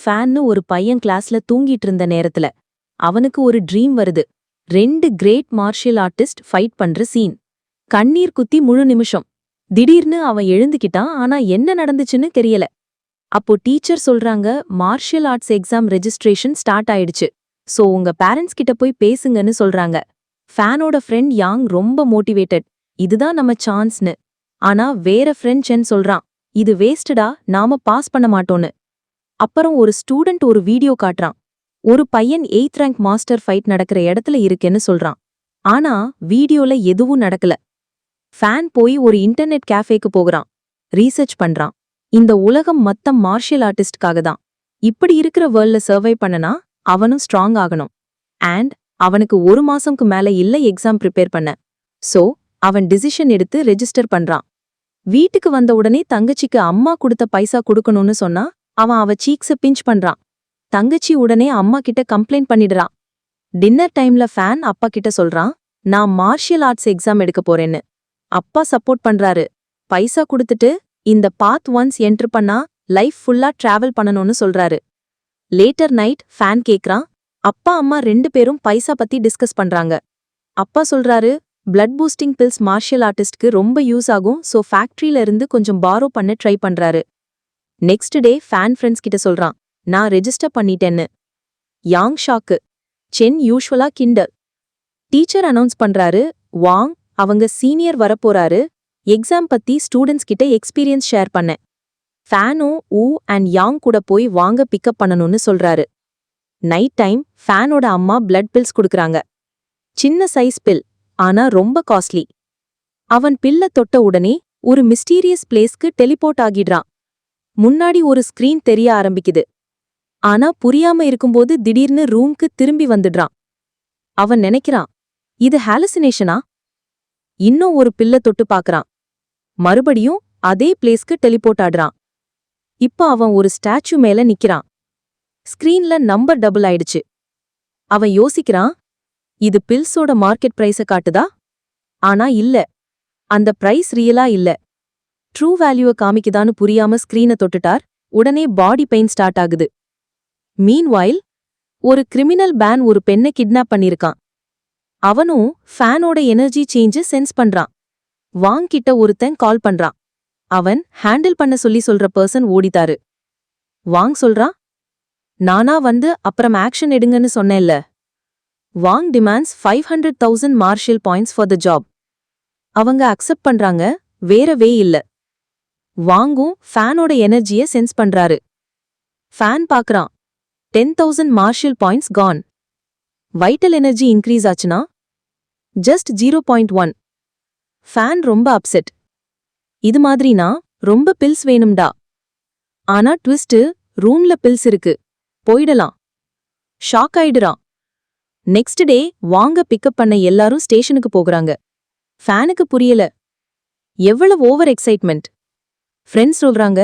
ஃபேன்னு ஒரு பையன் கிளாஸ்ல தூங்கிட்டு இருந்த நேரத்துல அவனுக்கு ஒரு ட்ரீம் வருது. 2 கிரேட் மார்ஷியல் ஆர்டிஸ்ட் ஃபைட் பண்ற சீன். கண்ணீர் குத்தி முழு நிமிஷம். திடீர்னு அவன் எழுந்துக்கிட்டான், ஆனா என்ன நடந்துச்சுன்னு தெரியல. அப்போ டீச்சர் சொல்றாங்க, martial arts exam registration start ஆயிடுச்சு. சோ உங்க பேரண்ட்ஸ் கிட்ட போய் பேசுங்கன்னு சொல்றாங்க. ஃபேனோட ஃப்ரெண்ட் யாங் ரொம்ப மோட்டிவேட்டட். இதுதான் நம்ம சான்ஸ்னு. ஆனா வேற ஃப்ரெண்ட் சென் சொல்றான், இது வேஸ்டடா, நாம பாஸ் பண்ண மாட்டோம்னு. அப்புறம் ஒரு ஸ்டூடெண்ட் ஒரு வீடியோ காட்டுறான். ஒரு பையன் 8th ரேங்க் மாஸ்டர் ஃபைட் நடக்கிற இடத்துல இருக்கேன்னு சொல்றான். ஆனா வீடியோல எதுவும் நடக்கல. ஃபேன் போய் ஒரு இன்டர்நெட் கேஃபேக்கு போகிறான். ரீசர்ச் பண்றான். இந்த உலகம் மொத்தம் மார்ஷியல் ஆர்டிஸ்ட்காக தான். இப்படி இருக்கிற வேர்ல்ட்ல சர்வை பண்ணனா அவனும் ஸ்ட்ராங் ஆகணும். அண்ட் அவனுக்கு 1 மாசம்க்கு மேல இல்ல எக்ஸாம் ப்ரிப்பேர் பண்ண. சோ அவன் டிசிஷன் எடுத்து ரெஜிஸ்டர் பண்றான். வீட்டுக்கு வந்த உடனே தங்கச்சிக்கு அம்மா கொடுத்த பைசா கொடுக்கணும்னு சொன்னா அவன் அவ சீக்ஸ பிஞ்ச் பண்றான். தங்கச்சி உடனே அம்மா கிட்ட கம்ப்ளைண்ட் பண்ணிடுறான். டின்னர் டைம்ல ஃபேன் அப்பா கிட்ட சொல்றான், நான் மார்ஷியல் ஆர்ட்ஸ் எக்ஸாம் எடுக்க போறேன்னு. அப்பா சப்போர்ட் பண்றாரு. பைசா கொடுத்துட்டு இந்த பாத் ஒன்ஸ் என்டர் பண்ணா லைஃப் ஃபுல்லா டிராவல் பண்ணணும்னு சொல்றாரு. லேட்டர் நைட் ஃபேன் கேக்குறான். அப்பா அம்மா 2 பேரும் பைசா பத்தி டிஸ்கஸ் பண்றாங்க. அப்பா சொல்றாரு, பிளட் பூஸ்டிங் பில்ஸ் மார்ஷியல் ஆர்டிஸ்ட்க்கு ரொம்ப யூஸ் ஆகும், சோ ஃபேக்டரியில இருந்து கொஞ்சம் பாரோ பண்ண ட்ரை பண்றாரு. நெக்ஸ்ட் டே ஃபேன் ஃப்ரெண்ட்ஸ் கிட்ட சொல்றான், நான் ரெஜிஸ்டர் பண்ணிட்டேன்னு. Yang shock. சென் யூஷுவலா கிண்டல். டீச்சர் அனௌன்ஸ் பண்றாரு, வாங் அவங்க சீனியர் வரப்போறாரு, எக்ஸாம் பத்தி ஸ்டூடெண்ட்ஸ் கிட்ட எக்ஸ்பீரியன்ஸ் ஷேர் பண்ண. ஃபேனும் ஊ அண்ட் யாங் கூட போய் வாங்க பிக்கப் பண்ணணும்னு சொல்றாரு. நைட் டைம் ஃபேனோட அம்மா பிளட் பில்ஸ் குடுக்கறாங்க. சின்ன சைஸ் பில், ஆனா ரொம்ப காஸ்ட்லி. அவன் பில்ல தொட்ட உடனே ஒரு மிஸ்டீரியஸ் பிளேஸ்க்கு டெலிபோர்ட் ஆகிடுறான். முன்னாடி ஒரு ஸ்கிரீன் தெரிய ஆரம்பிக்குது. ஆனா புரியாம இருக்கும்போது திடீர்னு ரூம்க்கு திரும்பி வந்துடுறான். அவன் நினைக்கிறான், இது ஹாலுசினேஷனா? இன்னும் ஒரு பில்ல தொட்டு பாக்குறான். மறுபடியும் அதே பிளேஸ்க்கு டெலிபோர்ட் ஆடுறான். இப்ப அவன் ஒரு ஸ்டாச்சு மேல நிக்கிறான். ஸ்கிரீன்ல நம்பர் டபுள் ஆயிடுச்சு. அவன் யோசிக்கிறான், இது பில்ஸோட மார்க்கெட் பிரைஸ காட்டுதா? ஆனா இல்ல, அந்த பிரைஸ் ரியலா இல்ல. ட்ரூ வேல்யூவ காமிக்குதான்னு புரியாம ஸ்கிரீன தொட்டுட்டார். உடனே பாடி பெயின் ஸ்டார்ட் ஆகுது. மீன்வைல் ஒரு கிரிமினல் பேன் ஒரு பெண்ணை கிட்னாப் பண்ணிருக்கான். அவனும் ஃபேனோட எனர்ஜி சேஞ்ச சென்ஸ் பண்றான். வாங் கிட்ட ஒருத்தன் கால் பண்றான். அவன் ஹேண்டில் பண்ண சொல்ற பர்சன் ஓடிட்டாரு. வாங் சொல்றான், நானா வந்து அப்புறம் ஆக்ஷன் எடுங்கன்னு சொன்னேன்ல. Wang demands 500,000 martial points for the job. அவங்க அக்செப்ட் பண்றாங்க, வேற வே இல்ல. வாங்கும் ஃபேனோட எனர்ஜிய சென்ஸ் பண்றாரு. ஃபேன் பாக்குறான், 10,000 மார்ஷியல் பாயிண்ட்ஸ் கான். வைட்டல் எனர்ஜி இன்க்ரீஸ் ஆச்சுனா ஜஸ்ட் 0.1. ஃபேன் ரொம்ப அப்செட். இது மாதிரினா ரொம்ப பில்ஸ் வேணும்டா. ஆனா ட்விஸ்ட், ரூம்ல பில்ஸ் இருக்கு, போயிடலாம். ஷாக் ஆயிடுறான். நெக்ஸ்ட் டே வாங்க பிக்கப் பண்ண எல்லாரும் ஸ்டேஷனுக்கு போகிறாங்க. ஃபேனுக்கு புரியல. எவ்வளவு ஓவர் எக்ஸைட்மெண்ட். ஃப்ரெண்ட்ஸ் சொல்றாங்க,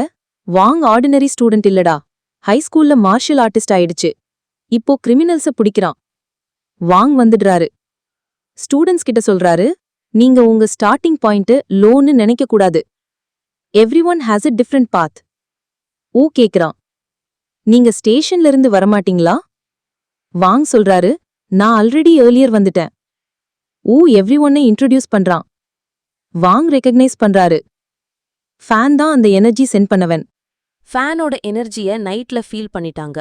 வாங் ஆர்டினரி ஸ்டூடெண்ட் இல்லடா, ஹை ஸ்கூல்ல மார்ஷியல் ஆர்டிஸ்ட் ஆயிடுச்சு. இப்போ கிரிமினல்ஸ பிடிக்கிறான். வாங் வந்துடுறாரு. ஸ்டூடெண்ட்ஸ் கிட்ட சொல்றாரு, நீங்க உங்க ஸ்டார்டிங் பாயிண்ட் லோன்னு நினைக்க கூடாது. Every one has a different path. Wu கேக்குறான், நீங்க ஸ்டேஷன்ல இருந்து வரமாட்டீங்களா? வாங் சொல்றாரு, நான் ஆல்ரெடி ஏர்லியர் வந்துட்டேன். ஊ எவ்ரி ஒன்னை இன்ட்ரோடியூஸ் பண்றான். வாங் ரெகக்னைஸ் பண்றாரு. ஃபேன் தான் அந்த எனர்ஜி சென்ட் பண்ணவன். ஃபேனோட எனர்ஜிய நைட்ல ஃபீல் பண்ணிட்டாங்க.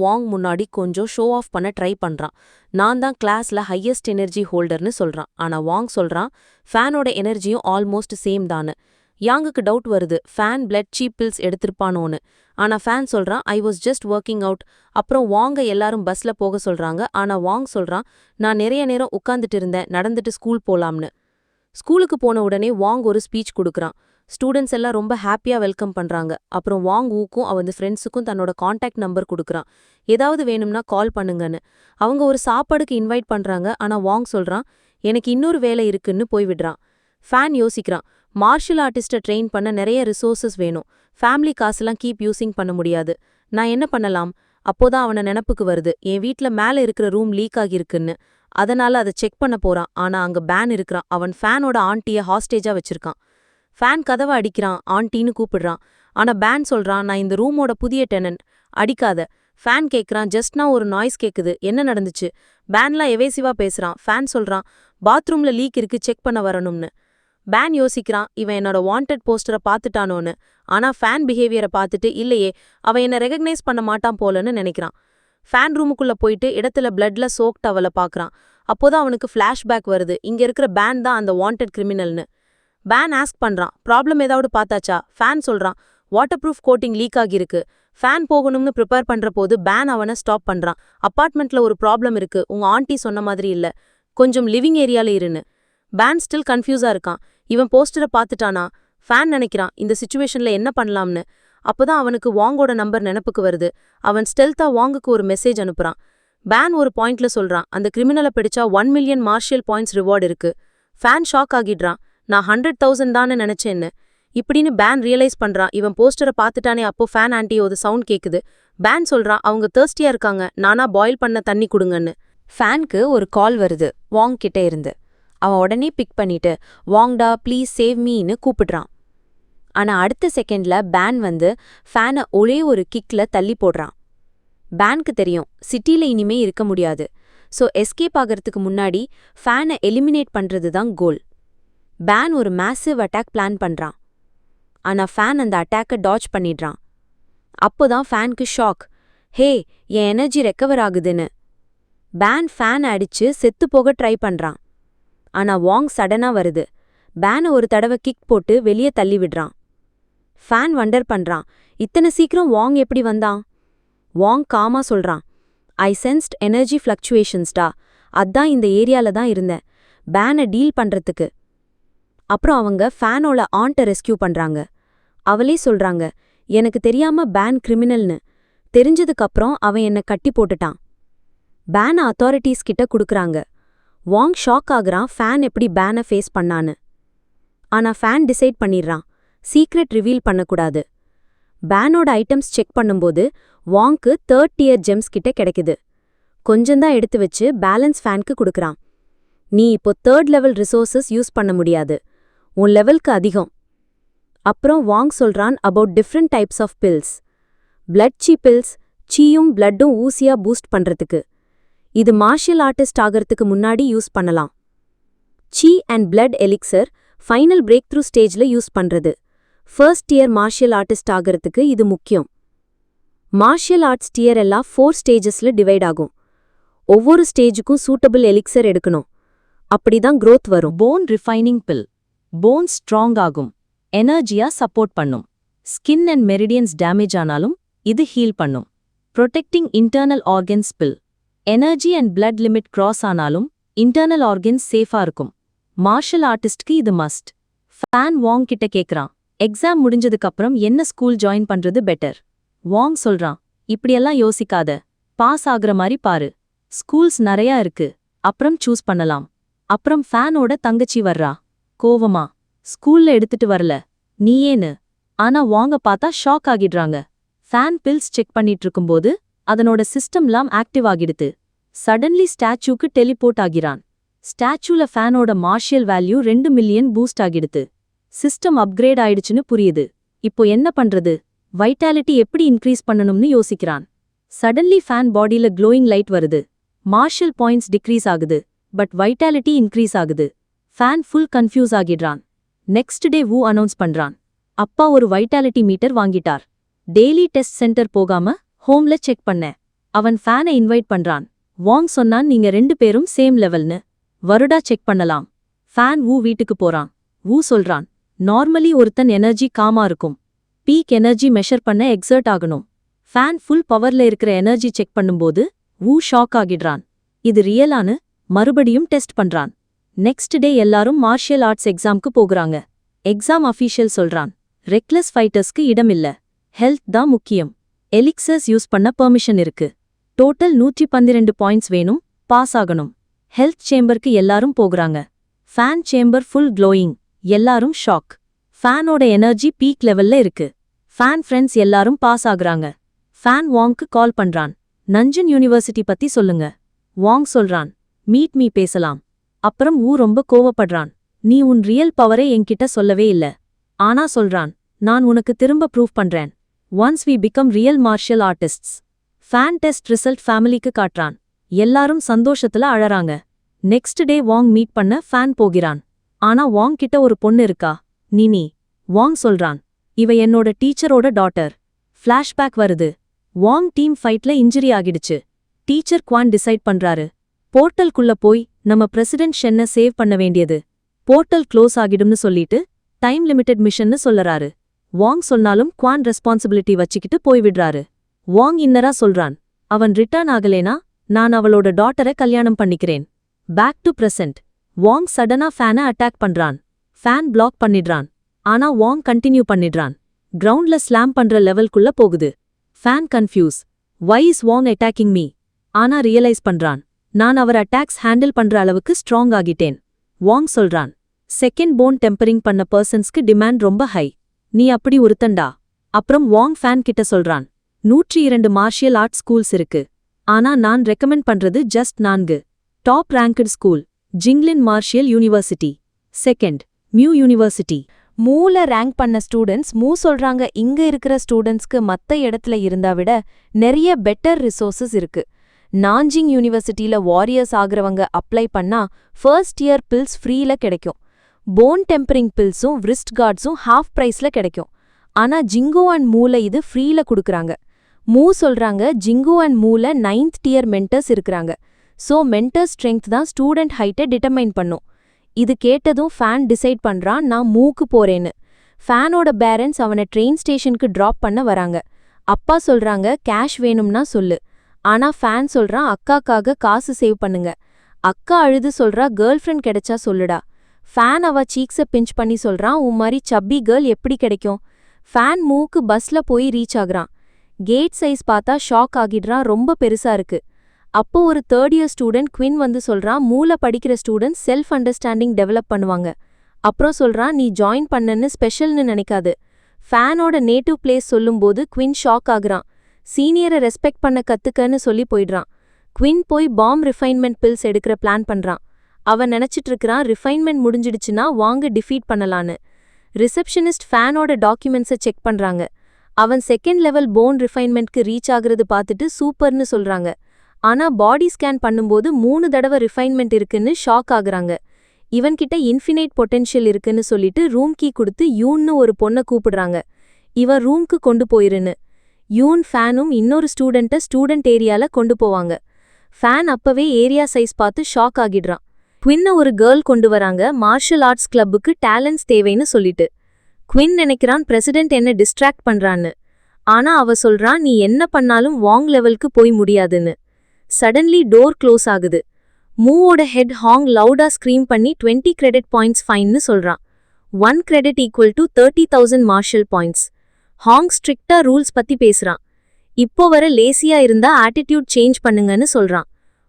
வாங் முன்னாடி கொஞ்சம் ஷோ ஆஃப் பண்ண ட்ரை பண்றான். நான் தான் கிளாஸ்ல ஹையஸ்ட் எனர்ஜி ஹோல்டர்னு சொல்றான். ஆனா வாங் சொல்றான், ஃபேனோட எனர்ஜியும் ஆல்மோஸ்ட் சேம் தான்னு. யாங்குக்கு டவுட் வருது, ஃபேன் பிளட் சீப் பில்ஸ் எடுத்திருப்பானோன்னு. ஆனா ஃபேன் சொல்றான், I was just working out. அப்புறம் வாங்க எல்லாரும் பஸ்ல போக சொல்றாங்க. ஆனா வாங் சொல்றான், நான் நிறைய நேரம் உட்கார்ந்துட்டு இருந்தேன், நடந்துட்டு ஸ்கூல் போலாம்னு. ஸ்கூலுக்கு போன உடனே வாங் ஒரு ஸ்பீச் கொடுக்கறான். ஸ்டூடெண்ட்ஸ் எல்லாம் ரொம்ப ஹாப்பியா வெல்கம் பண்றாங்க. அப்புறம் வாங் ஊக்கும் அவன் ஃப்ரெண்ட்ஸுக்கும் தன்னோட காண்டாக்ட் நம்பர் கொடுக்கறான். ஏதாவது வேணும்னா கால் பண்ணுங்கன்னு. அவங்க ஒரு சாப்பாடுக்கு இன்வைட் பண்றாங்க. ஆனா வாங் சொல்றான், எனக்கு இன்னொரு வேலை இருக்குன்னு போய்விடுறான். ஃபேன் யோசிக்கிறான், மார்ஷியல் ஆர்டிஸ்ட ட்ரெயின் பண்ண நிறைய ரிசோர்சஸ் வேணும். ஃபேமிலி காசுலாம் கீப் யூசிங் பண்ண முடியாது. நான் என்ன பண்ணலாம்? அப்போதான் அவன நினப்புக்கு வருது, என் வீட்ல மேல இருக்கிற ரூம் லீக் ஆகிருக்குன்னு. அதனால அதை செக் பண்ண போறான். ஆனா அங்க பேன் இருக்கிறான். அவன் ஃபேனோட ஆண்டிய ஹாஸ்டேஜா வச்சிருக்கான். ஃபேன் கதவை அடிக்கிறான், ஆண்டின்னு கூப்பிடுறான். ஆனா பேன் சொல்றான், நான் இந்த ரூமோட புதிய டெனன்ட். அடிக்காத. ஃபேன் கேக்குறான், ஜஸ்ட்னா ஒரு நாய்ஸ் கேக்குது, என்ன நடந்துச்சு? பேன்லாம் எவேசிவா பேசுறான். ஃபேன் சொல்றான், பாத்ரூம்ல லீக் இருக்கு, செக் பண்ண வரணும்னு. பேன் யோசிக்கிறான், இவன் என்னோட வாண்டட் போஸ்டரை பார்த்துட்டானோன்னு. ஆனா ஃபேன் பிஹேவியரை பார்த்துட்டு, இல்லையே, அவன் என்ன ரெகக்னைஸ் பண்ண மாட்டான் போலன்னு நினைக்கிறான். ஃபேன் ரூமுக்குள்ள போயிட்டு இடத்துல பிளட்ல சோக்ட் அவளை பார்க்கறான். அப்போதான் அவனுக்கு ஃபிளாஷ்பேக் வருது, இங்க இருக்கிற பேன் தான் அந்த வாண்டட் கிரிமினல்னு. பேன் ஆஸ்க் பண்றான், ப்ராப்ளம் ஏதாவது பார்த்தாச்சா? ஃபேன் சொல்றான், வாட்டர் ப்ரூஃப் கோட்டிங் லீக் ஆகியிருக்கு. ஃபேன் போகணும்னு ப்ரிப்பேர் பண்ற போது பேன் அவனை ஸ்டாப் பண்றான். அப்பார்ட்மெண்ட்ல ஒரு ப்ராப்ளம் இருக்கு, உங்க ஆண்டி சொன்ன மாதிரி இல்ல, கொஞ்சம் லிவிங் ஏரியால இருன்னு. பேன் ஸ்டில் கன்ஃபியூஸா இருக்கான். இவன் போஸ்டரை பார்த்துட்டானா? ஃபேன் நினைக்கிறான், இந்த சிச்சுவேஷன்ல என்ன பண்ணலாம்னு. அப்பதான் அவனுக்கு வாங்கோட நம்பர் நினப்புக்கு வருது. அவன் ஸ்டெல்தா வாங்குக்கு ஒரு மெசேஜ் அனுப்புறான். பேன் ஒரு பாயிண்ட்ல சொல்றான், அந்த கிரிமினலை பிடிச்சா 1 மில்லியன் மார்ஷியல் பாயிண்ட்ஸ் ரிவார்டு இருக்கு. ஃபேன் ஷாக் ஆகிடுறான், நான் 100,000 தானே நினைச்சேன்னு. இப்படின்னு பேன் ரியலைஸ் பண்றான், இவன் போஸ்டரை பார்த்துட்டானே. அப்போ ஃபேன் ஆன்ட்டியோட சவுண்ட் கேக்குது. பேன் சொல்றான், அவங்க தர்ஸ்டியா இருக்காங்க, நானா பாயில் பண்ண தண்ணி கொடுங்கன்னு. ஃபேனுக்கு ஒரு கால் வருது வாங் கிட்ட இருந்து. அவன் உடனே பிக் பண்ணிட்டு, வாங்டா ப்ளீஸ் சேவ் மீன்னு கூப்பிடுறான். ஆனா அடுத்த செகண்ட்ல பேன் வந்து ஃபேனை ஒரே ஒரு கிக்ல தள்ளி போடுறான். பேனுக்கு தெரியும், சிட்டில இனிமே இருக்க முடியாது. ஸோ எஸ்கேப் ஆகிறதுக்கு முன்னாடி ஃபேனை எலிமினேட் பண்றது தான் கோல். பேன் ஒரு மேசிவ் அட்டாக் பிளான் பண்றான். ஆனா ஃபேன் அந்த அட்டாக்கை டாட்ஜ் பண்ணிடுறான். அப்போதான் ஃபேனுக்கு ஷாக், ஹே, என் எனர்ஜி ரெக்கவர் ஆகுதுன்னு. பேன் ஃபேன் அடிச்சு செத்து போக ட்ரை பண்றான். ஆனா வாங் சடனா வருது. பேனை ஒரு தடவை கிக் போட்டு வெளியே தள்ளி விடுறான். ஃபேன் வண்டர் பண்றான், இத்தனை சீக்கிரம் வாங் எப்படி வந்தான்? வாங் காமா சொல்றான், ஐ சென்ஸ்ட் எனர்ஜி ஃப்ளக்சுவேஷன்ஸ்டா, அதான் இந்த ஏரியால தான் இருந்தேன் பேனை டீல் பண்றதுக்கு. அப்புறம் அவங்க ஃபேனோட ஆண்ட்டை ரெஸ்கியூ பண்றாங்க. அவளே சொல்றாங்க, எனக்கு தெரியாம பேன் கிரிமினல்னு. தெரிஞ்சதுக்கப்புறம் அவன் என்னை கட்டி போட்டுட்டான். பேனை அத்தாரிட்டிஸ் கிட்ட குடுக்குறாங்க. வாங் ஷாக் ஆகுறான், ஃபேன் எப்படி பேனை ஃபேஸ் பண்ணான்னு. ஆனா ஃபேன் டிசைட் பண்ணிடுறான், சீக்ரெட் ரிவீல் பண்ணக்கூடாது. பேனோட ஐட்டம்ஸ் செக் பண்ணும்போது வாங்க்கு 3rd tier ஜெம்ஸ் கிட்ட கிடைக்குது. கொஞ்சம்தான் எடுத்து வச்சு பேலன்ஸ் ஃபேனுக்கு கொடுக்குறான். நீ இப்போ 3rd level ரிசோர்சஸ் யூஸ் பண்ண முடியாது, உன் லெவலுக்கு அதிகம். அப்புறம் வாங் சொல்றான் about different types of pills. Blood qi pills, சீயும் பிளட்டும் ஊசியா பூஸ்ட் பண்றதுக்கு. இது மார்ஷியல் ஆர்டிஸ்ட் ஆகிறதுக்கு முன்னாடி யூஸ் பண்ணலாம். Qi and blood elixir final breakthrough ஸ்டேஜ்ல யூஸ் பண்றது. ஃபர்ஸ்ட் டியர் மார்ஷியல் ஆர்டிஸ்ட் ஆகிறதுக்கு இது முக்கியம். மார்ஷியல் ஆர்ட்ஸ் டியர் எல்லாம் 4 ஸ்டேஜஸ்ல டிவைட் ஆகும். ஒவ்வொரு ஸ்டேஜுக்கும் சூட்டபிள் எலிக்சர் எடுக்கணும். அப்படிதான் growth வரும். Phone refining bill, phone strong ஆகும், எனர்ஜியா சப்போர்ட் பண்ணும். ஸ்கின் அண்ட் மெரிடியன்ஸ் டேமேஜ் ஆனாலும் இது ஹீல் பண்ணும். Protecting internal organs bill, energy and blood limit cross ஆனாலும் இன்டர்னல் ஆர்கன்ஸ் சேஃபா இருக்கும். மார்ஷல் ஆர்டிஸ்ட்க்கு இது மஸ்ட். ஃபேன் வாங் கிட்ட கேக்குறான், எக்ஸாம் முடிஞ்சதுக்கப்புறம் என்ன ஸ்கூல் ஜாயின் பண்றது பெட்டர்? வாங் சொல்றான், இப்படியெல்லாம் யோசிக்காத, பாஸ் ஆகுற மாதிரி பாரு. ஸ்கூல்ஸ் நிறையா இருக்கு, அப்புறம் சூஸ் பண்ணலாம். அப்புறம் ஃபேனோட தங்கச்சி வர்றா கோவமா, ஸ்கூல்ல எடுத்துட்டு வரல நீ ஏன்னு. ஆனா வாங்க பார்த்தா ஷாக் ஆகிடுறாங்க. ஃபேன் பில்ஸ் செக் பண்ணிட்டு இருக்கும்போது அதனோட சிஸ்டம்லாம் ஆக்டிவ் ஆகிடுது. சடன்லி ஸ்டாச்சூக்கு டெலிபோர்ட் ஆகிறான். ஸ்டாச்சூல ஃபேனோட மார்ஷியல் வேல்யூ 2 மில்லியன் பூஸ்ட் ஆகிடுது. சிஸ்டம் அப்கிரேட் ஆயிடுச்சுன்னு புரியுது. இப்போ என்ன பண்றது? வைட்டாலிட்டி எப்படி இன்க்ரீஸ் பண்ணணும்னு யோசிக்கிறான். சடன்லி ஃபேன் பாடியில க்ளோயிங் லைட் வருது. மார்ஷியல் பாயிண்ட்ஸ் டிக்ரீஸ் ஆகுது, பட் வைட்டாலிட்டி இன்க்ரீஸ் ஆகுது. ஃபேன் ஃபுல் கன்ஃபியூஸ் ஆகிடுறான். நெக்ஸ்ட் டே வு அனௌன்ஸ் பண்றான், அப்பா ஒரு வைட்டாலிட்டி மீட்டர் வாங்கிட்டார். டெய்லி டெஸ்ட் சென்டர் போகாம ஹோம்ல செக் பண்ண. அவன் ஃபேனை இன்வைட் பண்றான். வாங் சொன்னான், நீங்க 2 பேரும் சேம் லெவல்னு, வருடா செக் பண்ணலாம். ஃபேன் வு வீட்டுக்கு போறான். வு சொல்றான், நார்மலி ஒருத்தன் எனர்ஜி காமா இருக்கும், பீக் எனர்ஜி மெஷர் பண்ண எக்ஸர்ட் ஆகணும். ஃபேன் ஃபுல் பவர்ல இருக்கிற எனர்ஜி செக் பண்ணும்போது வு ஷாக் ஆகிடுறான். இது ரியலானு மறுபடியும் டெஸ்ட் பண்றான். நெக்ஸ்ட் டே எல்லாரும் மார்ஷியல் ஆர்ட்ஸ் எக்ஸாம்க்கு போகுறாங்க. எக்ஸாம் அஃபீஷியல் சொல்றான், ரெக்லஸ் ஃபைட்டர்ஸ்க்கு இடம் இல்ல, ஹெல்த் தான் முக்கியம். எலிக்சர்ஸ் யூஸ் பண்ண பெர்மிஷன் இருக்கு. டோட்டல் 112 பாயிண்ட்ஸ் வேணும், பாஸ் ஆகணும். ஹெல்த் சேம்பருக்கு எல்லாரும் போகுறாங்க. ஃபேன் சேம்பர் ஃபுல் க்ளோயிங், எல்லாரும் ஷாக். ஃபேனோட எனர்ஜி பீக் லெவல்ல இருக்கு. ஃபேன் ஃப்ரெண்ட்ஸ் எல்லாரும் பாஸ் ஆகுறாங்க. ஃபேன் வாங்க்கு கால் பண்றான், நஞ்சன் யூனிவர்சிட்டி பத்தி சொல்லுங்க. வாங் சொல்றான், மீட் மீ பேசலாம். அப்புறம் வு ரொம்ப கோவப்படுறான், நீ உன் ரியல் பவரை என்கிட்ட சொல்லவே இல்ல. ஆனா சொல்றான், நான் உனக்கு திரும்ப ப்ரூவ் பண்றேன். Once we become real martial artists. Fan test result ஃபேமிலிக்கு காட்டுறான். எல்லாரும் சந்தோஷத்துல அழறாங்க. நெக்ஸ்ட் டே வாங் மீட் பண்ண ஃபேன் போகிறான். ஆனா வாங் கிட்ட ஒரு பொண்ணு இருக்கா, நினி. வாங் சொல்றான், இவ என்னோட டீச்சரோட டாட்டர். ஃபிளாஷ்பேக் வருது. வாங் டீம் ஃபைட்ல இன்ஜுரி ஆகிடுச்சு. டீச்சர் குவான் டிசைட் பண்றாரு, போர்ட்டல்குள்ள போய் நம்ம பிரசிடென்ட் ஷென்ன சேவ் பண்ண வேண்டியது. போர்ட்டல் க்ளோஸ் ஆகிடும்னு சொல்லிட்டு டைம் லிமிட்டட் மிஷன்னு சொல்லறாரு. வாங் சொன்னாலும் குவான் ரெஸ்பான்சிபிலிட்டி வச்சுக்கிட்டு போய்விடுறாரு. வாங் இன்னரா சொல்றான், அவன் ரிட்டர்ன் ஆகலேனா நான் அவளோட டாட்டரை கல்யாணம் பண்ணிக்கிறேன். Back to present. வாங் சடனா ஃபேனை அட்டாக் பண்றான். ஃபேன் பிளாக் பண்ணிடுறான். ஆனா வாங் கண்டினியூ பண்ணிடுறான். கிரவுண்ட்ல ஸ்லாம் பண்ற லெவல்குள்ள போகுது. Fan confuse, why is Wang attacking me? ஆனா ரியலைஸ் பண்றான், நான் அவர் அட்டாக்ஸ் ஹேண்டில் பண்ற அளவுக்கு ஸ்ட்ராங் ஆகிட்டேன். வாங் சொல்றான், செகண்ட் போன் டெம்பரிங் பண்ண பர்சன்ஸ்க்கு டிமாண்ட் ரொம்ப ஹை. நீ அப்படி ஒருத்தண்டா. அப்புறம் வாங் ஃபேன் கிட்ட சொல்றான், 102 மார்ஷியல் ஆர்ட்ஸ் ஸ்கூல்ஸ் இருக்கு. ஆனா நான் ரெக்கமெண்ட் பண்றது just 4. Top ranked school Jinglin martial university, second Mu university. மூல ரேங்க் பண்ண ஸ்டூடெண்ட்ஸ் சொல்றாங்க, இங்க இருக்கிற ஸ்டூடெண்ட்ஸ்க்கு மத்த இடத்துல இருந்தா விட நிறைய பெட்டர் ரிசோர்சஸ் இருக்கு. நாஞ்சிங் யூனிவர்சிட்டியில வாரியர்ஸ் ஆகிறவங்க அப்ளை பண்ணா ஃபர்ஸ்ட் இயர் பில்ஸ் ஃப்ரீல கிடைக்கும். போன் டெம்பரிங் பில்ஸும் விரிஸ்ட் கார்ட்ஸும் ஹாஃப் பிரைஸ்ல கிடைக்கும். ஆனா ஜிங்கோ அண்ட் மூல இது ஃப்ரீல கொடுக்கறாங்க. சொல்றாங்க, ஜிங்கோ அண்ட் மூல 9th டியர் மென்டர்ஸ் இருக்கிறாங்க. சோ மென்டர் ஸ்ட்ரெங்த் தான் ஸ்டூடெண்ட் ஹைட்டை டிட்டர்மைன் பண்ணும். இது கேட்டதும் ஃபேன் டிசைட் பண்றான், நான் மூக்கு போறேன்னு. ஃபேனோட பேரண்ட்ஸ் அவனை ட்ரெயின் ஸ்டேஷனுக்கு டிராப் பண்ண வராங்க. அப்பா சொல்றாங்க, கேஷ் வேணும்னா சொல்லு. ஆனா ஃபேன் சொல்றான், அக்காக்காக காசு சேவ் பண்ணுங்க. அக்கா அழுது சொல்றா, கேர்ள் ஃப்ரெண்ட் கிடைச்சா சொல்லுடா. ஃபேன் அவ சீக்ஸ பிஞ்ச் பண்ணி சொல்றான், உன் மாதிரி சப்பி கேர்ள் எப்படி கிடைக்கும்? ஃபேன் மூக்கு பஸ்ல போய் ரீச் ஆகுறான். கேட் சைஸ் பார்த்தா ஷாக் ஆகிடுறான், ரொம்ப பெருசா இருக்கு. அப்போ ஒரு 3rd இயர் ஸ்டூடெண்ட் குவின் வந்து சொல்றான், மூல படிக்கிற ஸ்டூடெண்ட் செல்ஃப் அண்டர்ஸ்டாண்டிங் டெவலப் பண்ணுவாங்க. அப்புறம் சொல்றான், நீ ஜாயின் பண்ணன்னு ஸ்பெஷல்னு நினைக்காது. ஃபேனோட நேட்டிவ் பிளேஸ் சொல்லும்போது குவின் ஷாக் ஆகுறான். சீனியரை ரெஸ்பெக்ட் பண்ண கத்துக்கன்னு சொல்லி போயிடுறான். குவின் போய் பாம் ரிஃபைன்மெண்ட் பில்ஸ் எடுக்கிற பிளான் பண்றான். அவன் நினைச்சிட்டு இருக்கிறான், ரிஃபைன்மெண்ட் முடிஞ்சிடுச்சுன்னா வாங்க டிஃபீட் பண்ணலான்னு. ரிசப்ஷனிஸ்ட் ஃபேனோட டாக்குமெண்ட்ஸை செக் பண்றாங்க. அவன் செகண்ட் லெவல் போன் ரிஃபைன்மெண்ட்க்கு ரீச் ஆகுறது பார்த்துட்டு சூப்பர்னு சொல்றாங்க. ஆனா பாடி ஸ்கேன் பண்ணும்போது 3 தடவை ரிஃபைன்மெண்ட் இருக்குன்னு ஷாக் ஆகுறாங்க. இவன்கிட்ட இன்ஃபினைட் பொட்டென்ஷியல் இருக்குன்னு சொல்லிட்டு ரூம் கீ கொடுத்து யூன்னு ஒரு பொண்ணை கூப்பிடுறாங்க. இவன் ரூம்க்கு கொண்டு போயிருன்னு. யூன் ஃபேனும் இன்னொரு ஸ்டூடெண்ட்டை ஸ்டூடெண்ட் ஏரியால கொண்டு போவாங்க. ஃபேன் அப்பவே ஏரியா சைஸ் பார்த்து ஷாக் ஆகிடுறான். குவின்ன ஒரு கேர்ள் கொண்டு வராங்க, மார்ஷல் ஆர்ட்ஸ் கிளப்புக்கு டேலண்ட்ஸ் தேவைன்னு சொல்லிட்டு. குவின் நினைக்கிறான், பிரசிடென்ட் என்ன டிஸ்ட்ராக்ட் பண்றான்னு. ஆனா அவ சொல்றான், நீ என்ன பண்ணாலும் வாங் லெவலுக்கு போய் முடியாதுன்னு. சடன்லி டோர் க்ளோஸ் ஆகுது. மூவோட ஹெட் ஹாங் லவுடா ஸ்க்ரீம் பண்ணி 20 கிரெடிட் பாயிண்ட்ஸ் ஃபைன்னு சொல்றான். 1 credit equal to 30,000 martial points. Hong ஸ்ட்ரிக்டா ரூல்ஸ் பத்தி பேசுறான். இப்போ வர லேசியா இருந்தா ஆட்டிடியூட் சேஞ்ச் பண்ணுங்கன்னு சொல்றான்.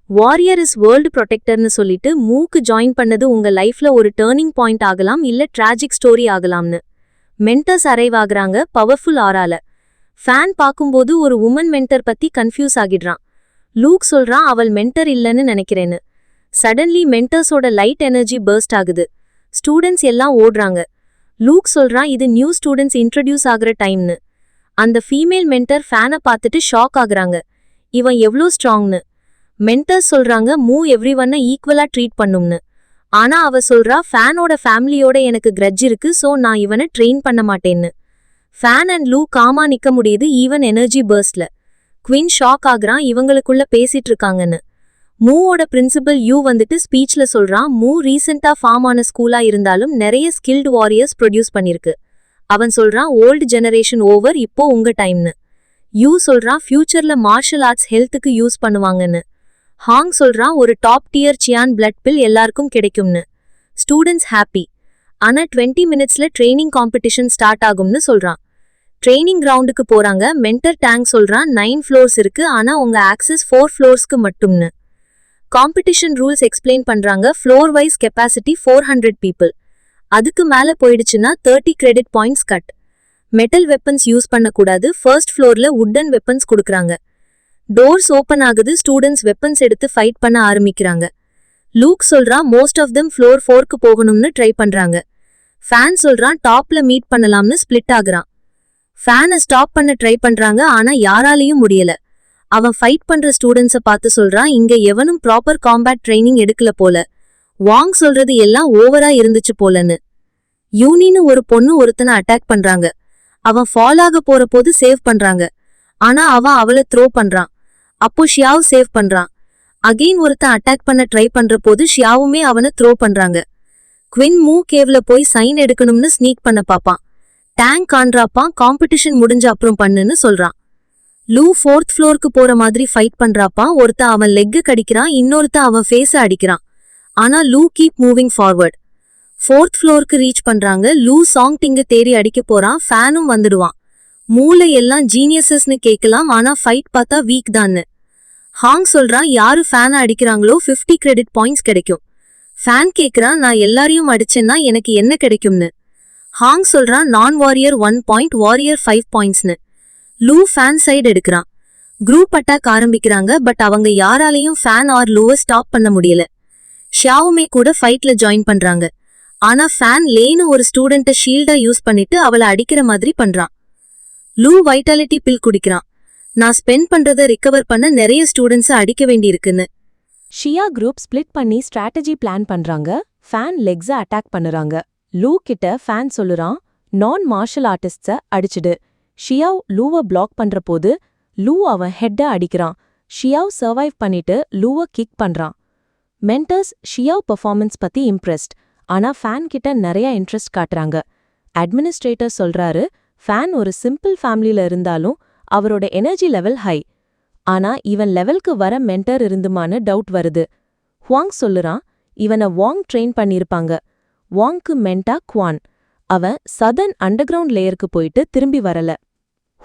வாரியர் இஸ் வேர்ல்டு ப்ரொடெக்டர்னு சொல்லிட்டு மூக்கு ஜாயின் பண்ணது உங்க லைஃப்ல ஒரு டேர்னிங் பாயிண்ட் ஆகலாம், இல்ல டிராஜிக் ஸ்டோரி ஆகலாம்னு. மென்டர்ஸ் அரைவ் ஆகுறாங்க பவர்ஃபுல் ஆரால. ஃபேன் பார்க்கும்போது ஒரு உமன் மென்டர் பத்தி கன்ஃபியூஸ் ஆகிடுறான். லூக் சொல்றான், அவள் மென்டர் இல்லைன்னு நினைக்கிறேன்னு. சடன்லி மென்டர்ஸோட லைட் எனர்ஜி பர்ஸ்ட் ஆகுது. ஸ்டூடெண்ட்ஸ் எல்லாம் ஓடுறாங்க. லூக் சொல்றான், இது நியூ ஸ்டூடெண்ட்ஸ் இன்ட்ரடியூஸ் ஆகுற டைம்னு. அந்த ஃபீமேல் மென்டர் ஃபேனை பார்த்துட்டு ஷாக் ஆகுறாங்க. இவன் எவ்ளோ ஸ்ட்ராங்னு. மென்டர்ஸ் சொல்றாங்க, எவ்ரி ஒன்னை ஈக்குவலா ட்ரீட் பண்ணும்னு. ஆனா அவ சொல்றா, ஃபேனோட ஃபேமிலியோட எனக்கு கிரட்ஜ் இருக்கு, சோ நான் இவனை ட்ரெயின் பண்ண மாட்டேன்னு. ஃபேன் அண்ட் லூ காமா நிக்க முடியுது ஈவன் எனர்ஜி பர்ஸ்ட்ல. குவின் ஷாக் ஆகுறான், இவங்களுக்குள்ள பேசிட்டு இருக்காங்கன்னு. மூவோட பிரின்சிபல் யூ வந்துட்டு ஸ்பீச்ல சொல்றான், ரீசெண்டா ஃபார்ம் ஆன ஸ்கூலா இருந்தாலும் நிறைய ஸ்கில்டு வாரியர்ஸ் ப்ரொடியூஸ் பண்ணிருக்கு. அவன் சொல்றான், ஓல்டு ஜெனரேஷன் ஓவர், இப்போ உங்க டைம்னு. யூ சொல்றான், ஃபியூச்சர்ல மார்ஷல் ஆர்ட்ஸ் ஹெல்த்துக்கு யூஸ் பண்ணுவாங்கன்னு. ஹாங் சொல்றான், ஒரு top tier Xian blood pill எல்லாருக்கும் கிடைக்கும்னு. Students happy. ஆனா 20 மினிட்ஸ்ல ட்ரெயினிங் காம்படிஷன் ஸ்டார்ட் ஆகும்னு சொல்றான். ட்ரெயினிங் கிரவுண்டுக்கு போறாங்க. மென்டர் டேங்க் சொல்றான், 9 ஃப்ளோர்ஸ் இருக்கு, ஆனா உங்க ஆக்சஸ் 4 ஃப்ளோர்ஸ்க்கு மட்டும்னு. காம்படிஷன் ரூல்ஸ் எக்ஸ்பிளைன் பண்றாங்க. Floor wise capacity 400 people. அதுக்கு மேல போயிடுச்சுன்னா 30 credit points cut. Metal weapons use பண்ணக்கூடாது. ஃபர்ஸ்ட் ஃப்ளோர்ல வுட்டன் வெப்பன்ஸ் கொடுக்கறாங்க. டோர்ஸ் ஓபன் ஆகுது. ஸ்டூடெண்ட்ஸ் வெப்பன்ஸ் எடுத்து ஃபைட் பண்ண ஆரம்பிக்கிறாங்க. லூக் சொல்றா, மோஸ்ட் ஆஃப் தெம் ஃப்ளோர் 4க்கு போகணும்னு ட்ரை பண்றாங்க. ஃபேன் சொல்றான் டாப்ல மீட் பண்ணலாம்னு ஸ்பிளிட் ஆகுறான். ஃபேனை ஸ்டாப் பண்ண ட்ரை பண்றாங்க, ஆனா யாராலையும் முடியல. அவன் ஃபைட் பண்ற ஸ்டூடெண்ட்ஸ பார்த்து சொல்றான், இங்க எவனும் ப்ராப்பர் காம்பேட் ட்ரைனிங் எடுக்கல போல. வாங் சொல்றது எல்லாம் ஓவரா இருந்துச்சு போலன்னு. யூனின்னு ஒரு பொண்ணு ஒருத்தனை அட்டாக் பண்றாங்க. அவன் ஃபால் ஆக போற போது சேவ் பண்றாங்க. ஆனா அவன் அவளை த்ரோ பண்றான். அப்போ ஷியாவ் சேவ் பண்றான். அகெயின் ஒருத்தன் அட்டாக் பண்ண ட்ரை பண்ற போது ஷியாவுமே அவனை த்ரோ பண்றாங்க. குவின் மூ கேவ்ல போய் சைன் எடுக்கணும்னு ஸ்னீக் பண்ண பாப்பான். டேங்க் காண்றாப்பான். காம்படிஷன் முடிஞ்ச அப்புறம் பண்ணுன்னு சொல்றான். லூ 4th ஃப்ளோருக்கு போற மாதிரி ஃபைட் பண்றாப்பான். ஒருத்தன் அவன் லெக்கு கடிக்கிறான், இன்னொருத்தன் அவன் ஃபேஸ அடிக்கிறான். ஆனா லூ கீப் மூவிங் ஃபார்வர்ட். 4th ஃப்ளோருக்கு ரீச் பண்றாங்க. லூ சாங் டிங்க தேடி அடிக்க போறான். ஃபேனும் வந்துடுவான். மூளை எல்லாம் ஜீனியஸஸ்னு கேட்கலாம், ஆனா ஃபைட் பார்த்தா வீக் தான்னு. ஹாங் சொல்றான், யாரு ஃபேனை அடிக்கிறாங்களோ 50 கிரெடிட் பாயிண்ட்ஸ் கிடைக்கும். ஃபேன் கேக்குறான், நான் எல்லாரையும் அடிச்சேன்னா எனக்கு என்ன கிடைக்கும்னு. ஹாங் சொல்றான், நான் வாரியர் 1 பாயிண்ட், வாரியர் 5 பாயிண்ட்ஸ்னு. லூ ஃபேன் சைடு எடுக்கிறான். குரூப் அட்டாக் ஆரம்பிக்கிறாங்க, பட் அவங்க யாராலையும் ஃபேன் ஆர் லூவை ஸ்டாப் பண்ண முடியல. ஷியாவுமே கூட ஃபைட்ல ஜாயின் பண்றாங்க. ஆனா ஃபேன் லேனு ஒரு ஸ்டூடெண்ட்டை ஷீல்டா யூஸ் பண்ணிட்டு அவளை அடிக்கிற மாதிரி பண்றான். லூ வைட்டாலிட்டி பில் குடிக்கிறான். நான் ஸ்பெண்ட் பண்றதை ரிகவர் பண்ண நிறைய ஸ்டூடெண்ட்ஸை அடிக்க வேண்டியிருக்குன்னு. ஷியா குரூப் ஸ்பிளிட் பண்ணி ஸ்ட்ராட்டஜி பிளான் பண்றாங்க. ஃபேன் லெக்ஸ அட்டாக் பண்ணுறாங்க. லூ கிட்ட ஃபேன் சொல்லுறான், நான் மார்ஷல் ஆர்டிஸ்ட்ஸ அடிச்சிடு. ஷியாவ் லூவை பிளாக் பண்ற போது லூ அவன் ஹெட்ட அடிக்கிறான். ஷியாவ் சர்வைவ் பண்ணிட்டு லூவை கிக் பண்றான். மென்டர்ஸ் ஷியாவ் பெர்ஃபார்மன்ஸ் பத்தி இம்ப்ரெஸ்ட், ஆனா ஃபேன் கிட்ட நிறைய இன்ட்ரெஸ்ட் காட்டுறாங்க. அட்மினிஸ்ட்ரேட்டர் சொல்றாரு, ஃபேன் ஒரு சிம்பிள் ஃபேமிலில இருந்தாலும் அவரோட எனர்ஜி லெவல் ஹை. ஆனா இவன் லெவலுக்கு வர மென்டர் இருந்துமான்னு டவுட் வருது. ஹுவாங் சொல்லுறான், இவனை வாங் ட்ரெயின் பண்ணியிருப்பாங்க. வாங்க்கு மென்டா குவான். அவன் சதர்ன் அண்டர்கிரவுண்ட் லேயருக்கு போயிட்டு திரும்பி வரல.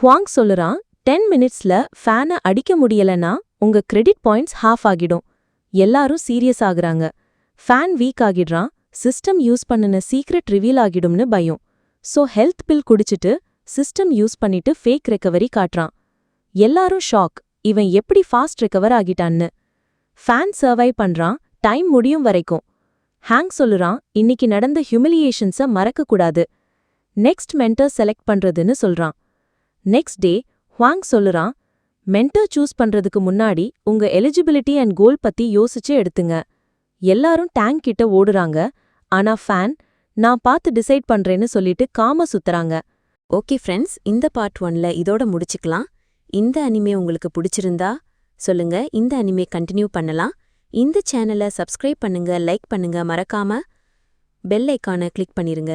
ஹுவாங் சொல்லுறான், 10 மினிட்ஸ்ல ஃபேனை அடிக்க முடியலனா உங்க கிரெடிட் பாயிண்ட்ஸ் ஹாஃப் ஆகிடும். எல்லாரும் சீரியஸ் ஆகுறாங்க. ஃபேன் வீக் ஆகிடுறான். சிஸ்டம் யூஸ் பண்ணின சீக்ரெட் ரிவீல் ஆகிடும்னு பயம். சோ ஹெல்த் பில் குடிச்சிட்டு சிஸ்டம் யூஸ் பண்ணிட்டு ஃபேக் ரெக்கவரி காட்டுறான். எல்லாரும் ஷாக், இவன் எப்படி ஃபாஸ்ட் ரெக்கவர் ஆகிட்டான்னு. ஃபேன் சர்வைவ் பண்றான், டைம் முடியும் வரைக்கும். ஹாங் சொல்லுறான், இன்னைக்கு நடந்த ஹியூமிலியேஷன்ஸை மறக்கக்கூடாது. நெக்ஸ்ட் மென்டர் செலக்ட் பண்றதுன்னு சொல்றான். நெக்ஸ்ட் டே ஹுவாங் சொல்லுறான், மென்டர் சூஸ் பண்றதுக்கு முன்னாடி உங்க எலிஜிபிலிட்டி அண்ட் கோல் பத்தி யோசிச்சு எடுத்துங்க. எல்லாரும் டேங்க் கிட்ட ஓடுறாங்க. ஆனா ஃபேன், நான் பார்த்து டிசைட் பண்றேன்னு சொல்லிட்டு காம சுத்துறாங்க. ஓகே ஃப்ரெண்ட்ஸ், இந்த பார்ட் 1ல இதோட முடிச்சுக்கலாம். இந்த அனிமே உங்களுக்கு பிடிச்சிருந்தா சொல்லுங்க, இந்த அனிமே கண்டினியூ பண்ணலாம். இந்த சேனலை சப்ஸ்கிரைப் பண்ணுங்க, லைக் பண்ணுங்க, மறக்காம பெல் ஐகானை கிளிக் பண்ணிருங்க.